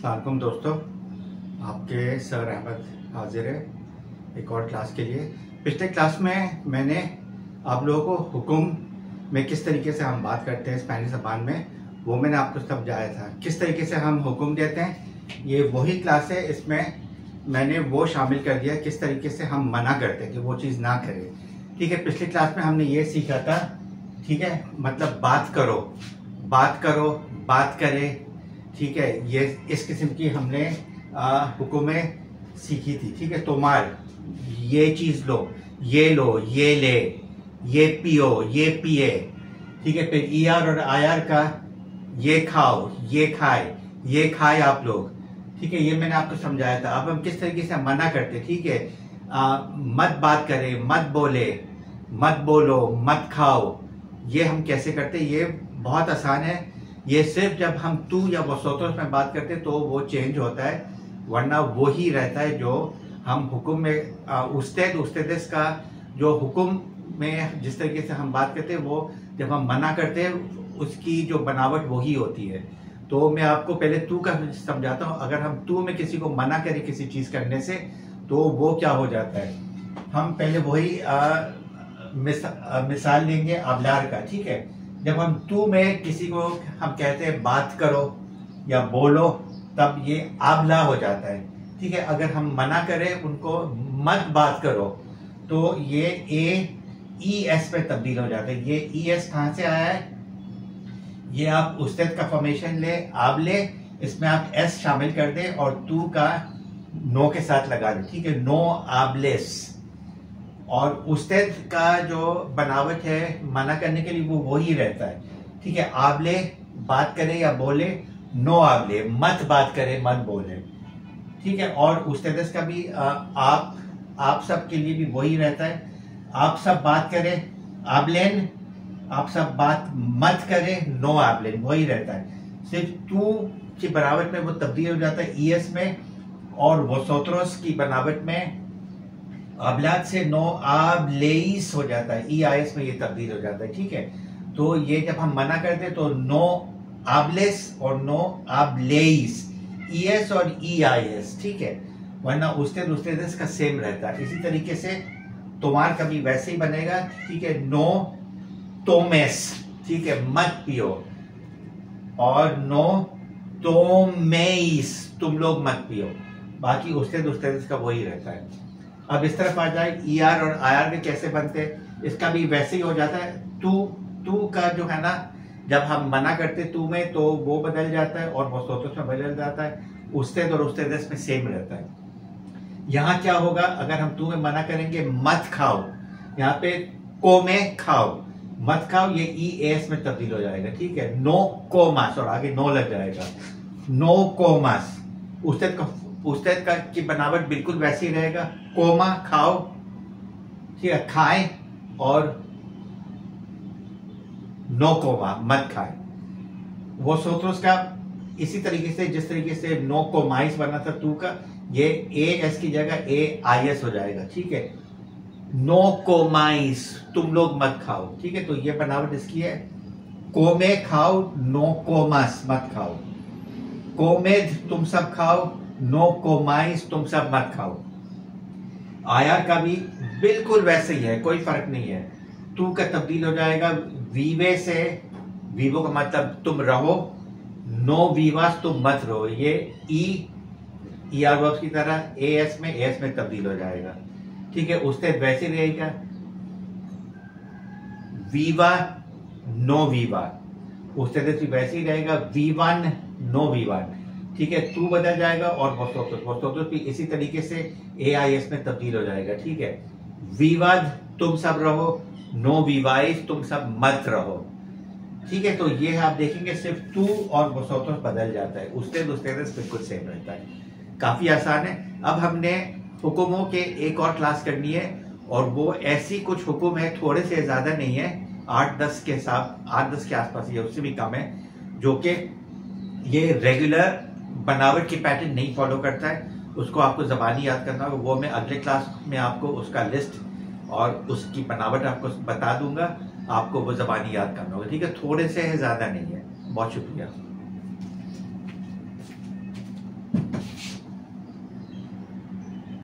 अस्सलामुअलैकुम दोस्तों, आपके सर अहमद हाजिर है एक और क्लास के लिए। पिछले क्लास में मैंने आप लोगों को हुक्म में किस तरीके से हम बात करते हैं स्पेनिश ज़बान में, वो मैंने आपको समझाया था। किस तरीके से हम हुक्म देते हैं, ये वही क्लास है। इसमें मैंने वो शामिल कर दिया किस तरीके से हम मना करते हैं कि वो चीज़ ना करें। ठीक है, पिछली क्लास में हमने ये सीखा था। ठीक है, मतलब बात करो, बात करो, बात करें। ठीक है, ये इस किस्म की हमने हुक्में सीखी थी। ठीक है, तोमार, ये चीज़ लो, ये लो, ये ले, ये पियो, ये पिए। ठीक है, फिर ईआर और आईआर का ये खाओ, ये खाए, ये खाए आप लोग। ठीक है, ये मैंने आपको समझाया था। अब हम किस तरीके से मना करते। ठीक है, मत बात करें, मत बोले, मत बोलो, मत खाओ, ये हम कैसे करते। ये बहुत आसान है। ये सिर्फ जब हम तू या वसोतोस में बात करते तो वो चेंज होता है, वरना वो ही रहता है जो हम हुक्म में उस्तेद का जो हुक्म में जिस तरीके से हम बात करते हैं, वो जब हम मना करते हैं उसकी जो बनावट वही होती है। तो मैं आपको पहले तू का समझाता हूँ। अगर हम तू में किसी को मना करें किसी चीज़ करने से तो वो क्या हो जाता है। हम पहले वही मिसाल लेंगे अबलार का। ठीक है, जब हम तू में किसी को हम कहते हैं बात करो या बोलो, तब ये आबला हो जाता है। ठीक है, अगर हम मना करें उनको मत बात करो तो ये AES पे तब्दील हो जाता है। ये ES कहाँ से आया है, ये आप उस्ताद का फॉर्मेशन ले, आबले, इसमें आप S शामिल कर दें और तू का नो के साथ लगा दें। ठीक है, नो आबलेस। और उस्ताद का जो बनावट है मना करने के लिए वो वही रहता है। ठीक है, आबले बात करे या बोले, नो आबले मत बात करे, मत बोले। ठीक है, और उस्ताद का भी आप सब के लिए भी वही रहता है। आप सब बात करें, आबलेन, आप सब बात मत करें, नो आबलेन, वही रहता है। सिर्फ तू की बनावट में वो तब्दील हो जाता है ES में, और वोसोत्रोस की बनावट में अबलाद से नो आबलेइस हो जाता है, EIS में ये तब्दील हो जाता है। ठीक है, तो ये जब हम मना करते हैं तो नो आबलेस और नो आबलेइस, ES और EIS। ठीक है, वरना उस्ताद का सेम रहता है। इसी तरीके से तुम्हार का भी वैसे ही बनेगा। ठीक है, नो तोमेस, ठीक है, मत पियो, और नो तोमेइस, तुम लोग मत पियो। बाकी उस्ताद का वही रहता है। अब इस तरफ आ जाए, ER और IR में कैसे बनते हैं, इसका भी वैसे ही हो जाता है। तू का जो है ना, जब हम मना करते तू में तो वो बदल जाता है और वसोतोस में बदल जाता है। उस्ताद और उस्ताद में सेम रहता है। यहाँ क्या होगा, अगर हम तू में मना करेंगे मत खाओ, यहाँ पे को में खाओ, मत खाओ, ये EAS में तब्दील हो जाएगा। ठीक है, नो कोमास, और आगे नो लग जाएगा, नो कोमास। उस्ताद का की बनावट बिल्कुल वैसी रहेगा, कोमा खाओ, ठीक है, खाएं, और नो कोमा मत खाएं। वो सोत्रोस का इसी तरीके से, जिस तरीके से नो कोमाइस बना था तू का, ये AS की जगह AIS हो जाएगा। ठीक है, नो कोमाइस, तुम लोग मत खाओ। ठीक है, तो ये बनावट इसकी है, कोमे खाओ, नो कोमास मत खाओ, कोमेद तुम सब खाओ, नो कोमाइस तुम सब मत खाओ। IR का भी बिल्कुल वैसे ही है, कोई फर्क नहीं है। तू का तब्दील हो जाएगा वीवे से, वीवो का मतलब तुम रहो, नो वीवास तुम मत रहो, ये ER वर्ब्स की तरह AS में तब्दील हो जाएगा। ठीक है, उससे वैसे रहेगा, वीवा नो वीवा, उससे वैसे ही रहेगा, V1 नो V1। ठीक है, तू बदल जाएगा, और वसोतोस भी इसी तरीके से AIS में तब्दील हो जाएगा। ठीक है, विवाद तुम सब रहो, नो विवाइस तुम सब मत रहो। ठीक है, तो ये आप देखेंगे सिर्फ तू और वसोतोस बदल जाता है, उस्ताद बिल्कुल सेम रहता है। काफी आसान है। अब हमने हुक्मों के एक और क्लास करनी है, और वो ऐसी कुछ हुक्म है, थोड़े से ज्यादा नहीं है, 8-10 के आसपास, ये उससे भी कम है, जो कि ये रेगुलर बनावट की पैटर्न नहीं फॉलो करता है। उसको आपको ज़बानी याद करना होगा, वो मैं अगले क्लास में आपको उसका लिस्ट और उसकी बनावट आपको बता दूंगा। आपको वो ज़बानी याद करना होगा। ठीक है, थोड़े से है, ज़्यादा नहीं है। बहुत शुक्रिया।